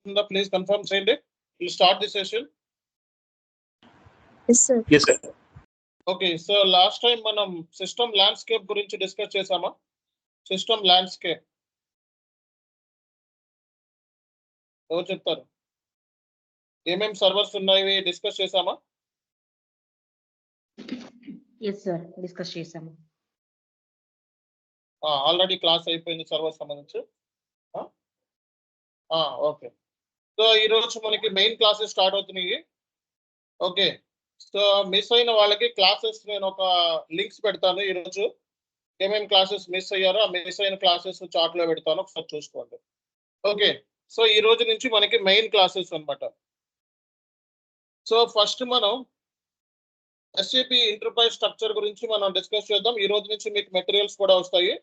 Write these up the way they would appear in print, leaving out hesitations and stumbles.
Please confirm చేయండి. We'll start the session. Yes, sir. Yes, sir. Okay, so last time మనం system landscape గురించి discuss చేసామా? System landscape ఎవరు చెప్తారు? ఏమేం సర్వర్స్ ఉన్నాయి డిస్కస్ చేసామా? Yes, sir. Discuss చేసాము. ఆల్రెడీ క్లాస్ అయిపోయింది సర్వర్ సంబంధించి. ఓకే, సో ఈరోజు మనకి మెయిన్ క్లాసెస్ స్టార్ట్ అవుతున్నాయి. ఓకే, సో మిస్ అయిన వాళ్ళకి క్లాసెస్ నేను ఒక లింక్స్ పెడతాను. ఈరోజు ఏమేమి క్లాసెస్ మిస్ అయ్యారో ఆ మిస్ అయిన క్లాసెస్ చార్ట్ లో పెడతాను, ఒకసారి చూసుకోండి. ఓకే, సో ఈ రోజు నుంచి మనకి మెయిన్ క్లాసెస్ అన్నమాట. సో ఫస్ట్ మనం SAP ఎంటర్ప్రైజ్ స్ట్రక్చర్ గురించి మనం డిస్కస్ చేద్దాం. ఈ రోజు నుంచి మీకు మెటీరియల్స్ కూడా వస్తాయి.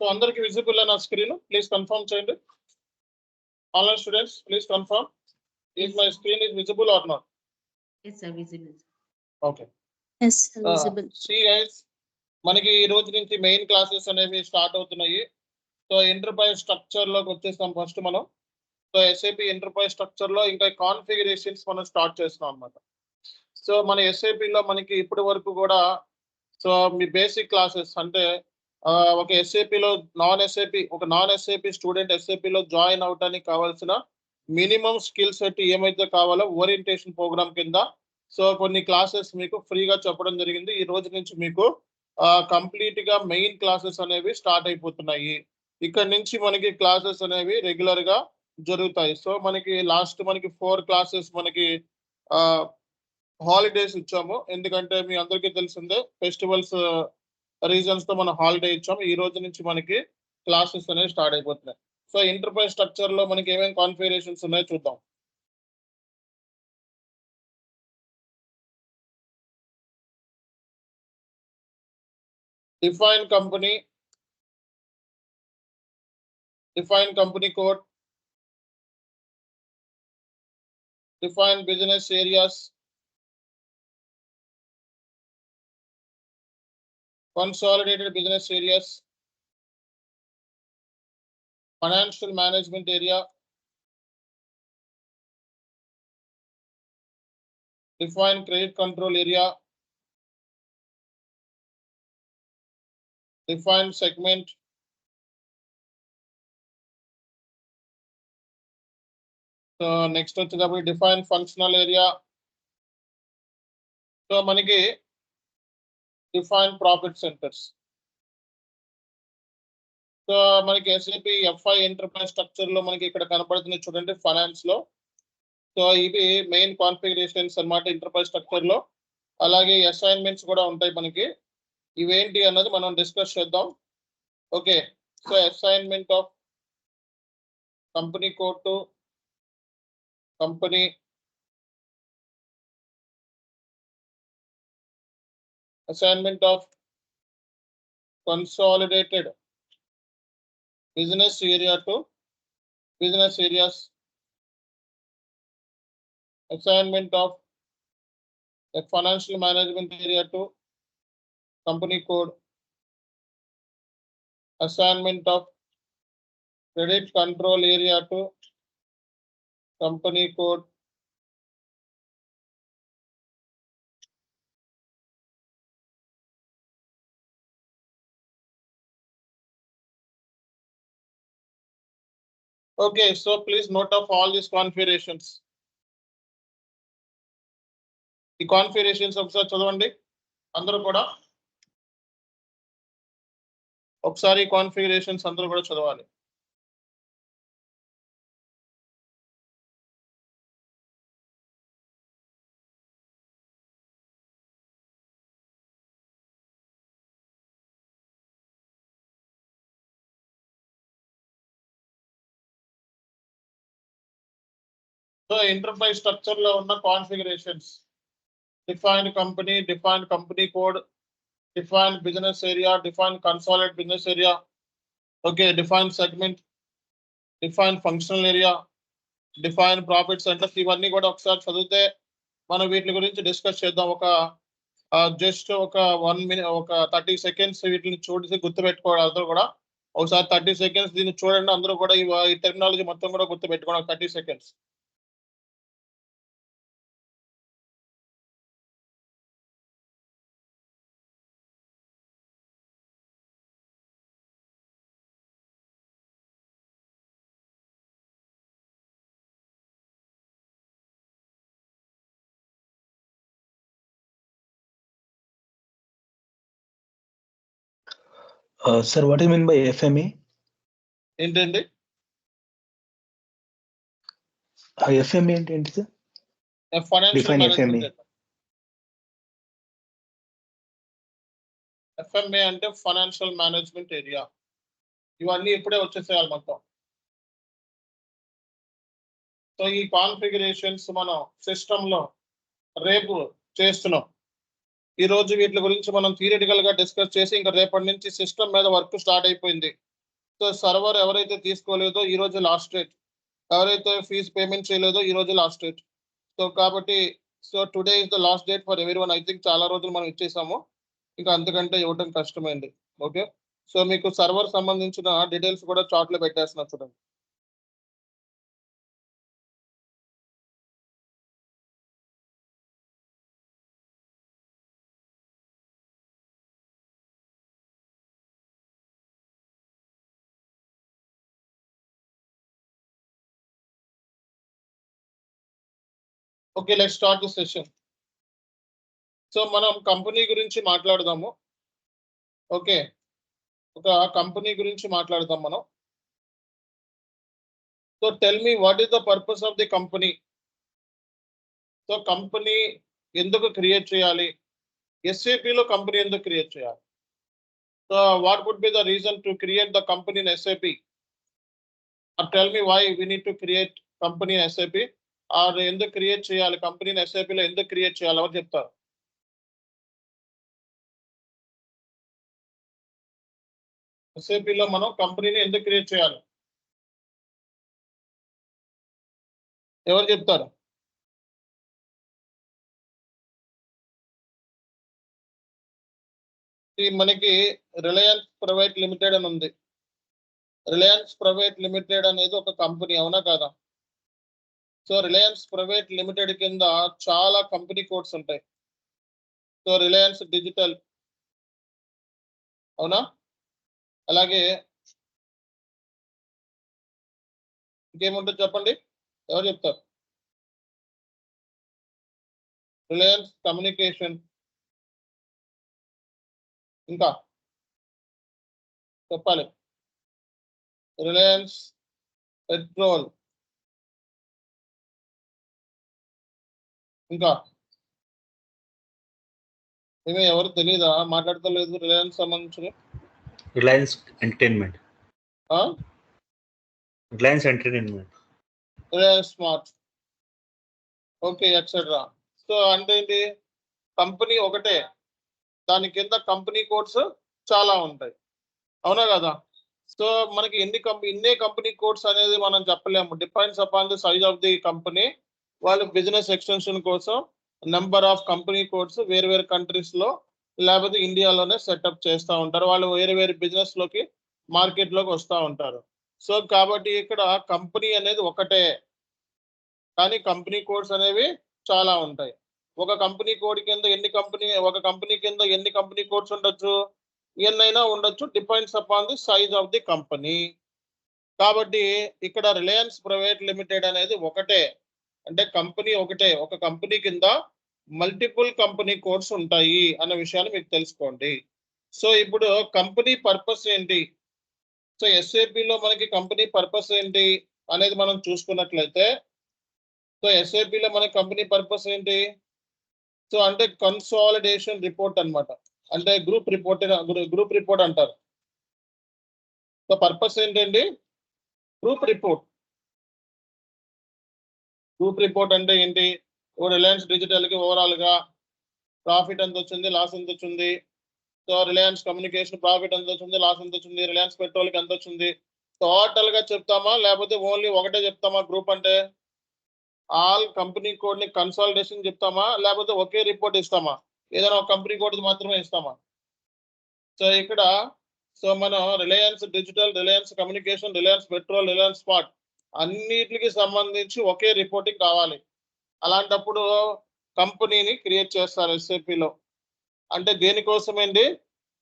సో అందరికి విజిబుల్ నా స్క్రీన్, ప్లీజ్ కన్ఫర్మ్ చేయండి. Online students please confirm if my screen is visible are not. Yes, sir. Visible. Okay, Yes, visible. see guys, మనకి ఈ రోజు నుంచి మెయిన్ క్లాసెస్ అనేవి స్టార్ట్ అవుతున్నాయి. సో ఎంటర్ప్రైజ్ స్ట్రక్చర్ లోకి వచ్చేస్తాం ఫస్ట్ మనం. సో SAP ఎంటర్ప్రైజ్ స్ట్రక్చర్ లో ఇంకా కాన్ఫిగరేషన్స్ మనం స్టార్ట్ చేస్తున్నాం అన్నమాట. సో మన SAP లో మనకి ఇప్పటి వరకు కూడా సో మీ బేసిక్ క్లాసెస్ అంటే ఒక SAP లో నాన్ SAP స్టూడెంట్ SAP లో జాయిన్ అవడానికి కావాల్సిన మినిమం స్కిల్ సెట్ ఏమైతే కావాలో ఓరియంటేషన్ ప్రోగ్రామ్ కింద సో కొన్ని క్లాసెస్ మీకు ఫ్రీగా చెప్పడం జరిగింది. ఈ రోజు నుంచి మీకు కంప్లీట్ గా మెయిన్ క్లాసెస్ అనేవి స్టార్ట్ అయిపోతున్నాయి. ఇక్కడ నుంచి మనకి క్లాసెస్ అనేవి రెగ్యులర్ గా జరుగుతాయి. సో మనకి లాస్ట్ మనకి 4 క్లాసెస్ మనకి హాలిడేస్ ఇచ్చాము, ఎందుకంటే మీ అందరికీ తెలిసిందే ఫెస్టివల్స్ రీజన్స్ తో మనం హాలిడే ఇచ్చాము. ఈ రోజు నుంచి మనకి క్లాసెస్ అనేవి స్టార్ట్ అయిపోతున్నాయి. సో ఎంటర్ప్రైజ్ స్ట్రక్చర్ లో మనకి ఏమేమి కాన్ఫిగరేషన్స్ ఉన్నాయో చూద్దాం. Define company code, define business areas, consolidated business areas, financial management area, define credit control area, define segment, so next వచ్చేటప్పుడు డిఫైన్ ఫంక్షనల్ ఏరియా. సో మనకి డిఫైన్ ప్రాఫిట్ సెంటర్స్. సో మనకి SAP FI enterprise structure లో మనకి ఇక్కడ కనపడుతుంది చూడండి finance లో. So ఇవి మెయిన్ కాన్ఫిగరేషన్స్ అన్నమాట ఎంటర్ప్రైజ్ స్ట్రక్చర్ లో. అలాగే అసైన్మెంట్స్ కూడా ఉంటాయి మనకి. ఇవేంటి అన్నది మనం డిస్కస్ చేద్దాం. Okay, so assignment of company code to company, assignment of consolidated business area to business areas, assignment of a financial management area to company code, assignment of credit control area to company code, okay, so please note of all these configurations. ఈ configurations ఒకసారి చదవండి అందరూ కూడా. ఒకసారి configurations అందరూ కూడా చదవాలి. So enterprise structure లో ఉన్న configurations defined company code, defined business area, defined consolidated business area. Okay, defined segment, defined functional area, defined profit centers. ఇవన్నీ కూడా ఒకసారి చదివితే మనం వీటి గురించి డిస్కస్ చేద్దాం. ఒక జస్ట్ ఒక 1 minute, ఒక 30 seconds వీటిని చూసి గుర్తుపెట్టుకోవడం. అందరూ కూడా ఒకసారి 30 seconds దీన్ని చూడండి. అందరూ కూడా ఈ టెక్నాలజీ మొత్తం కూడా గుర్తుపెట్టుకోవడం 30 seconds. Sir, what do you mean by FME? ఏంటండి FME ఏంటి sir? Financial Define management. FMA అంటే ఫైనాన్షియల్ మేనేజ్మెంట్ ఏరియా. ఇవన్నీ ఇప్పుడే వచ్చేసేయాలి మొత్తం. సో ఈ కాన్ఫిగరేషన్స్ మనం సిస్టమ్ లో రేపు చేస్తున్నాం. ఈ రోజు వీటి గురించి మనం థియరిటికల్ గా డిస్కస్ చేసి ఇంకా రేపటి నుంచి సిస్టమ్ మీద వర్క్ స్టార్ట్ అయిపోయింది. సో సర్వర్ ఎవరైతే తీసుకోలేదో ఈ రోజు లాస్ట్ డేట్, ఎవరైతే ఫీజు పేమెంట్ చేయలేదో ఈ రోజు లాస్ట్ డేట్. సో కాబట్టి today is the last date for everyone. I think చాలా రోజులు మనం ఇచ్చేసాము, ఇంకా అంతకంటే ఇవ్వడం కష్టమైంది. ఓకే, సో మీకు సర్వర్ సంబంధించిన డీటెయిల్స్ కూడా చార్ట్ లో పెట్టేస్తున్నా చూడండి. Okay, let's start the session. So మనం కంపెనీ గురించి మాట్లాడదాము. ఓకే, ఒక కంపెనీ గురించి మాట్లాడదాం మనం. So tell me what is the purpose of the company. So company ఎందుకు క్రియేట్ చేయాలి, ఎస్ఏపిలో కంపెనీ ఎందుకు క్రియేట్ చేయాలి. So what would be the reason to create the company in SAP, or tell me why we need to create company in SAP, or ఎందుకు create చేయాలి కంపెనీని ఎస్ఏపిలో ఎందుకు create చేయాలి, ఎవరు చెప్తారు. ఎస్ఏపిలో మనం కంపెనీని ఎందుకు క్రియేట్ చేయాలి, ఎవరు చెప్తారు. మనకి రిలయన్స్ ప్రైవేట్ లిమిటెడ్ అని ఉంది. రిలయన్స్ ప్రైవేట్ లిమిటెడ్ అనేది ఒక కంపెనీ, అవునా కాదా. సో రిలయన్స్ ప్రైవేట్ లిమిటెడ్ కింద చాలా కంపెనీ కోడ్స్ ఉంటాయి. సో రిలయన్స్ డిజిటల్, అవునా, అలాగే ఇంకేముంటుంది చెప్పండి, ఎవరు చెప్తారు. రిలయన్స్ కమ్యూనికేషన్, ఇంకా చెప్పాలి. రిలయన్స్ పెట్రోల్, ఇంకా ఏమో ఎవరు తెలీదా, మాట్లాడతలేదు రిలయన్స్ సంబంధించిన. Reliance entertainment, Reliance entertainment, Reliance smart, okay etcetera. So అంటే ఏంటి, కంపెనీ ఒకటే, దాని కింద కంపెనీ కోడ్స్ చాలా ఉంటాయి, అవునా కదా. సో మనకి ఇన్నే కంపెనీ కోడ్స్ అనేది మనం చెప్పలేము. Depends upon the size of the company. వాళ్ళు బిజినెస్ ఎక్స్టెన్షన్ కోసం నెంబర్ ఆఫ్ కంపెనీ కోడ్స్ వేరు వేరు కంట్రీస్ లో లేకపోతే ఇండియాలోనే సెటప్ చేస్తూ ఉంటారు. వాళ్ళు వేరు వేరు బిజినెస్ లోకి మార్కెట్ లోకి వస్తూ ఉంటారు. సో కాబట్టి ఇక్కడ కంపెనీ అనేది ఒకటే, కానీ కంపెనీ కోడ్స్ అనేవి చాలా ఉంటాయి. ఒక కంపెనీ కోడ్ కింద ఒక కంపెనీ కింద ఎన్ని కంపెనీ కోడ్స్ ఉండొచ్చు, ఎన్నైనా ఉండొచ్చు, depends upon the size of the company. కాబట్టి ఇక్కడ రిలయన్స్ ప్రైవేట్ లిమిటెడ్ అనేది ఒకటే, అంటే కంపెనీ ఒకటే. ఒక కంపెనీ కింద మల్టిపుల్ కంపెనీ కోడ్స్ ఉంటాయి అన్న విషయాన్ని మీకు తెలుసుకోండి. సో ఇప్పుడు కంపెనీ పర్పస్ ఏంటి, సో ఎస్ఏపిలో మనకి కంపెనీ పర్పస్ ఏంటి అనేది మనం చూసుకున్నట్లయితే, సో ఎస్ఏపిలో మన కంపెనీ పర్పస్ ఏంటి, సో అంటే కన్సాలిడేషన్ రిపోర్ట్ అన్నమాట, అంటే గ్రూప్ రిపోర్ట్ అంటారు. సో పర్పస్ ఏంటండి, గ్రూప్ రిపోర్ట్ అంటే ఏంటి, రిలయన్స్ డిజిటల్ కి ఓవరాల్ గా ప్రాఫిట్ ఎంత వచ్చింది, లాస్ ఎంత వచ్చింది. సో రిలయన్స్ కమ్యూనికేషన్ ప్రాఫిట్ ఎంత వచ్చింది, లాస్ ఎంత వచ్చింది, రిలయన్స్ పెట్రోల్కి ఎంత వచ్చింది, టోటల్ గా చెప్తామా లేకపోతే ఓన్లీ ఒకటే చెప్తామా? గ్రూప్ అంటే ఆల్ కంపెనీ కోడ్ ని కన్సాలిడేషన్ చెప్తామా లేకపోతే ఒకే రిపోర్ట్ ఇస్తామా? ఏదైనా ఒక కంపెనీ కోడ్ మాత్రమే ఇస్తామా? సో ఇక్కడ సో మనం Reliance digital, Reliance communication, Reliance petrol, Reliance spot అన్నిటికి సంబంధించి ఒకే రిపోర్టింగ్ కావాలి. అలాంటప్పుడు కంపెనీని క్రియేట్ చేస్తారు ఎస్ఏపిలో. అంటే దేనికోసమేంటి?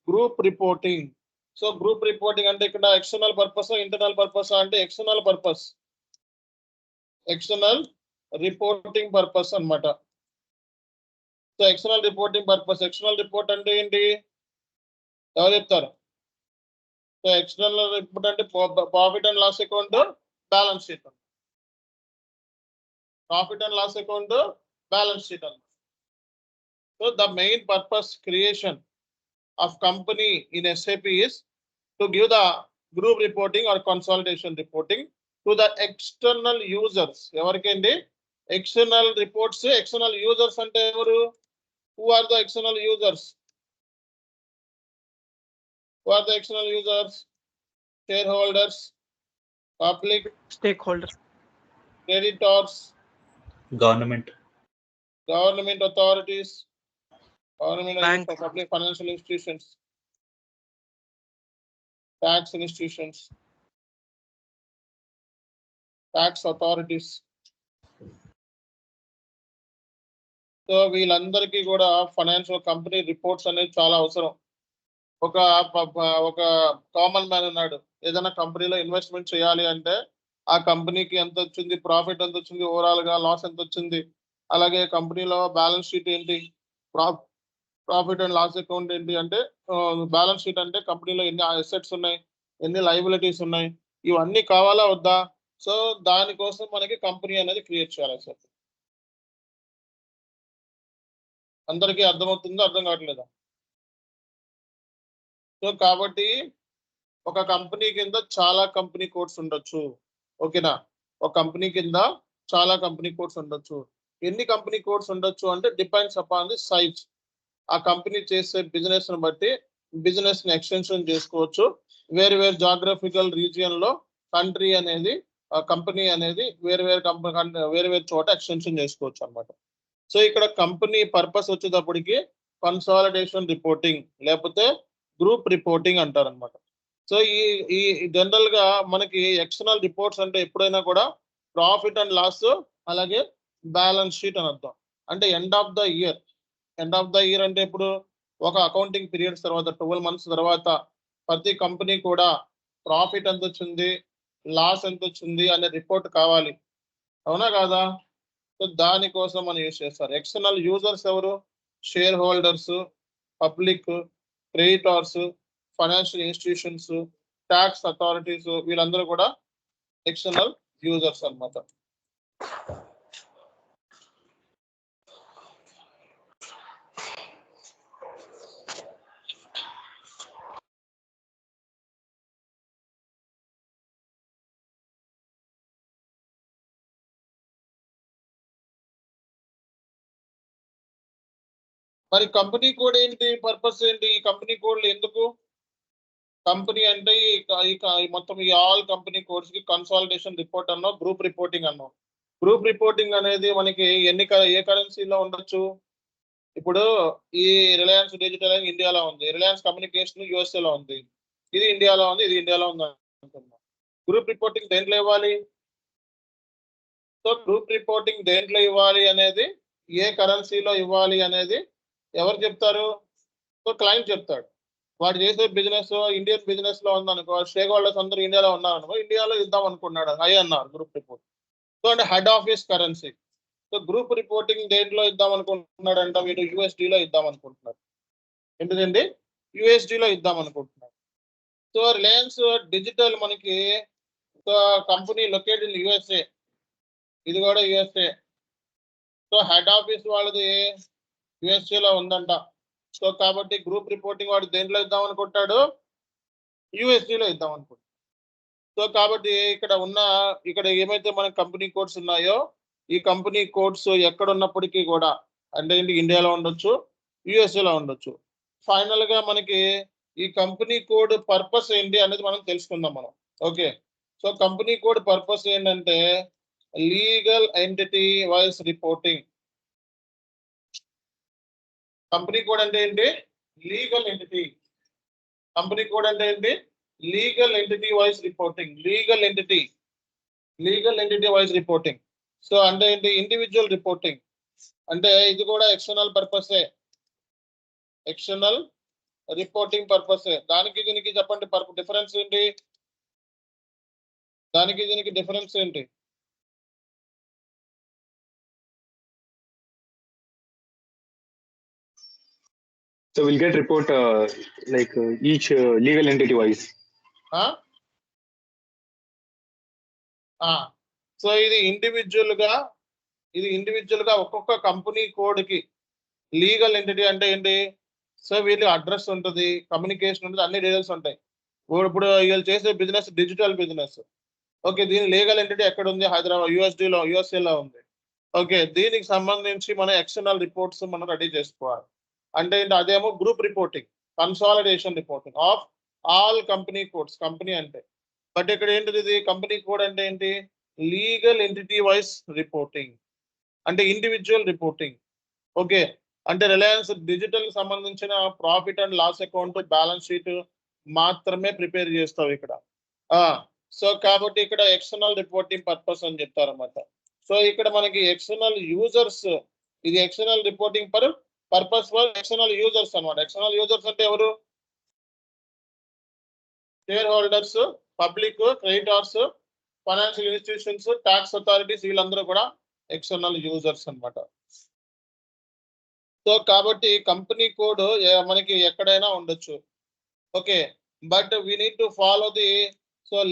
Group reporting. So group reporting అంటే ఇక్కడ ఎక్స్టర్నల్ పర్పస్, ఇంటర్నల్ పర్పస్ అంటే external purpose, external reporting purpose అన్నమాట. So external reporting purpose. External report అంటే ఏంటి? ఎవరు చెప్తారు? సో ఎక్స్టర్నల్ రిపోర్ట్ అంటే profit and loss account, balance sheet. Profit and loss account, balance sheet అన్నమాట. So the main purpose creation of company in SAP is to give the group reporting or consolidation reporting to the external users. Evarikendi external reports, external users ante evaru? Who are the external users? Who are the external users? Shareholders, public, stakeholders, creditors, Government. government authorities, government Bank. for public financial institutions, tax institutions, tax authorities. So వీళ్ళందరికీ కూడా financial company reports అనేది చాలా అవసరం. ఒక common man ఉన్నాడు, ఏదైనా కంపెనీలో investment చేయాలి అంటే ఆ కంపెనీకి ఎంత వచ్చింది, ప్రాఫిట్ ఎంత వచ్చింది, ఓవరాల్ గా లాస్ ఎంత వచ్చింది, అలాగే కంపెనీలో బ్యాలెన్స్ షీట్ ఏంటి, ప్రాఫిట్ అండ్ లాస్ అకౌంట్ ఏంటి. అంటే బ్యాలెన్స్ షీట్ అంటే కంపెనీలో ఎన్ని అసెట్స్ ఉన్నాయి, ఎన్ని లయబిలిటీస్ ఉన్నాయి, ఇవన్నీ కావాలా వద్దా? సో దానికోసం మనకి కంపెనీ అనేది క్రియేట్ చేయాలి సార్. అందరికీ అర్థమవుతుందో అర్థం కావట్లేదా? సో కాబట్టి ఒక కంపెనీ కింద చాలా కంపెనీ కోడ్స్ ఉండొచ్చు. ఓకేనా? ఒక కంపెనీ కింద చాలా కంపెనీ కోడ్స్ ఉండొచ్చు. ఎన్ని కంపెనీ కోడ్స్ ఉండొచ్చు అంటే డిపెండ్స్ అపాన్ ది సైజ్. ఆ కంపెనీ చేసే బిజినెస్ ని బట్టి బిజినెస్ ని ఎక్స్టెన్షన్ చేసుకోవచ్చు. వేరు వేరు జాగ్రఫికల్ రీజియన్ లో కంట్రీ అనేది, కంపెనీ అనేది వేరు వేరు చోట ఎక్స్టెన్షన్ చేసుకోవచ్చు అన్నమాట. సో ఇక్కడ కంపెనీ పర్పస్ వచ్చేటప్పటికి కన్సాలిడేషన్ రిపోర్టింగ్ లేకపోతే గ్రూప్ రిపోర్టింగ్ అంటారు అనమాట. సో ఈ జనరల్ గా మనకి ఎక్స్టర్నల్ రిపోర్ట్స్ అంటే ఎప్పుడైనా కూడా ప్రాఫిట్ అండ్ లాస్ అలాగే బ్యాలెన్స్ షీట్ అని అర్థం. అంటే end of the year. End of the year అంటే ఇప్పుడు ఒక అకౌంటింగ్ పీరియడ్స్ తర్వాత 12 months తర్వాత ప్రతి కంపెనీ కూడా ప్రాఫిట్ ఎంత వచ్చింది, లాస్ ఎంత వచ్చింది అనే రిపోర్ట్ కావాలి. అవునా కాదా? సో దానికోసం మనం యూజ్ చేస్తారు. ఎక్స్టర్నల్ యూజర్స్ ఎవరు? Share holders, public, creditors, financial institutions, tax authorities, వీళ్ళందరూ కూడా ఎక్స్టర్నల్ యూజర్స్ అన్నమాట. మరి కంపెనీ కోడ్ ఏంటి, పర్పస్ ఏంటి? ఈ కంపెనీ కోడ్లు ఎందుకు? కంపెనీ అంటే మొత్తం ఈ ఆల్ కంపెనీ కోడ్స్ కి కన్సాలిడేషన్ రిపోర్ట్ అన్నాం, గ్రూప్ రిపోర్టింగ్ అన్నాం. గ్రూప్ రిపోర్టింగ్ అనేది మనకి ఏ కరెన్సీలో ఉండొచ్చు? ఇప్పుడు ఈ రిలయన్స్ డిజిటల్ ఇండియాలో ఉంది, రిలయన్స్ కమ్యూనికేషన్ యుఎస్ఏలో ఉంది, ఇది ఇండియాలో ఉంది, ఇది ఇండియాలో ఉంది అనుకుంటున్నాం. గ్రూప్ రిపోర్టింగ్ దేంట్లో ఇవ్వాలి? సో గ్రూప్ రిపోర్టింగ్ దేంట్లో ఇవ్వాలి అనేది, ఏ కరెన్సీలో ఇవ్వాలి అనేది ఎవరు చెప్తారు? సో క్లయింట్ చెప్తాడు. వాడు చేసే బిజినెస్ ఇండియన్ బిజినెస్ లో ఉందనుకో, స్టేక్ హోల్డర్స్ అందరూ ఇండియాలో ఉన్నారనుకో, ఇండియాలో ఇద్దాం అనుకున్నాడు అన్నారు గ్రూప్ రిపోర్ట్. సో అంటే head office currency. So group reporting దేంట్లో ఇద్దాం అనుకుంటున్నాడు అంటే వీడు యూఎస్డీలో ఇద్దాం అనుకుంటున్నాడు. ఏంటిదండి? యూఎస్డీలో ఇద్దాం అనుకుంటున్నాడు. సో రిలయన్స్ డిజిటల్ మనకి కంపెనీ లొకేటెడ్ ఇన్ యుఎస్ఏ, ఇది కూడా యుఎస్ఏ. సో హెడ్ ఆఫీస్ వాళ్ళది యుఎస్ఏలో ఉందంట. సో కాబట్టి గ్రూప్ రిపోర్టింగ్ వాడు దేంట్లో ఇద్దాం అనుకుంటాడు? యూఎస్డీలో ఇద్దాం అనుకుంటాడు. సో కాబట్టి ఇక్కడ ఏమైతే మన కంపెనీ కోడ్స్ ఉన్నాయో, ఈ కంపెనీ కోడ్స్ ఎక్కడ ఉన్నప్పటికీ కూడా అంటే ఇండియాలో ఉండొచ్చు, యుఎస్ఏలో ఉండొచ్చు. ఫైనల్ గా మనకి ఈ కంపెనీ కోడ్ పర్పస్ ఏంటి అనేది మనం తెలుసుకుందాం మనం. Okay, so company code purpose ఏంటంటే legal entity wise reporting. Company code అంటే ఏంటి? Legal entity. కంపెనీ కోడ్ అంటే ఏంటి? Legal entity wise reporting. Legal entity wise reporting. So అంటే ఏంటి? Individual reporting. అంటే ఇది కూడా ఎక్స్టర్నల్ పర్పసే, ఎక్స్టర్నల్ రిపోర్టింగ్ పర్పసే. దానికి దీనికి చెప్పండి డిఫరెన్స్ ఏంటి? దానికి దీనికి డిఫరెన్స్ ఏంటి? So we'll get report each legal entity wise. So ఇది ఇండివిజువల్ గా ఒక్కొక్క కంపెనీ కోడ్ కి లీగల్ ఎంటిటీ అంటే ఏంటి? సో వీళ్ళు అడ్రస్ ఉంటుంది, కమ్యూనికేషన్ ఉంటుంది, అన్ని డీటెయిల్స్ ఉంటాయి. ఇప్పుడు వీళ్ళు చేసే బిజినెస్ డిజిటల్ బిజినెస్. ఓకే, దీని లీగల్ ఎంటిటీ ఎక్కడ ఉంది? హైదరాబాద్, యుఎస్ఏలో ఉంది. ఓకే, దీనికి సంబంధించి మన ఎక్స్టర్నల్ రిపోర్ట్స్ మనం రెడీ చేసుకోవాలి. అంటే ఏంటి? అదేమో group reporting, consolidation reporting of all company codes. Company అంటే బట్ ఇక్కడ ఏంటిది? ఇది కంపెనీ కోడ్ అంటే ఏంటి? లీగల్ ఎంటిటీ వైస్ రిపోర్టింగ్ అంటే ఇండివిజువల్ రిపోర్టింగ్. ఓకే, అంటే రిలయన్స్ డిజిటల్ సంబంధించిన profit and loss account, balance sheet మాత్రమే ప్రిపేర్ చేస్తావు ఇక్కడ. సో కాబట్టి ఇక్కడ ఎక్స్టర్నల్ రిపోర్టింగ్ పర్పస్ అని చెప్తారన్నమాట. సో ఇక్కడ మనకి ఎక్స్టర్నల్ యూజర్స్, ఇది external reporting purpose for external users అన్నమాట. ఎక్స్టర్నల్ యూజర్స్ అంటే ఎవరు? Share holders, public, creditors, financial institutions, tax authorities, వీళ్ళందరూ కూడా ఎక్స్టర్నల్ యూజర్స్ అన్నమాట. సో కాబట్టి కంపెనీ కోడ్ మనకి ఎక్కడైనా ఉండొచ్చు. Okay, but we need to follow the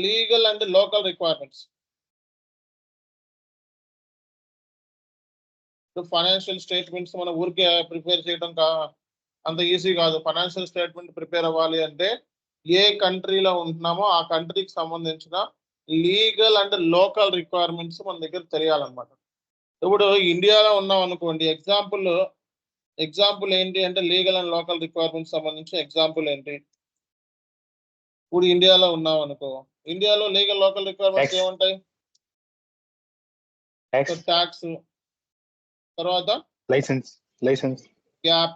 legal and local requirements. Financial statements మన ఊరికే ప్రిపేర్ చేయడం అంత ఈజీ కాదు. ఫైనాన్షియల్ స్టేట్మెంట్ ప్రిపేర్ అవ్వాలి అంటే ఏ కంట్రీలో ఉంటున్నామో ఆ కంట్రీకి సంబంధించిన లీగల్ అండ్ లోకల్ రిక్వైర్మెంట్స్ మన దగ్గర తెలియాలన్నమాట. ఇప్పుడు ఇండియాలో ఉన్నాం అనుకోండి, ఎగ్జాంపుల్ ఏంటి అంటే లీగల్ అండ్ లోకల్ రిక్వైర్మెంట్స్ సంబంధించి ఎగ్జాంపుల్ ఏంటి? ఇప్పుడు ఇండియాలో ఉన్నాం అనుకో, ఇండియాలో లీగల్ లోకల్ రిక్వైర్మెంట్స్ ఏముంటాయి? ట్యాక్స్, తర్వాత licence, GAAP,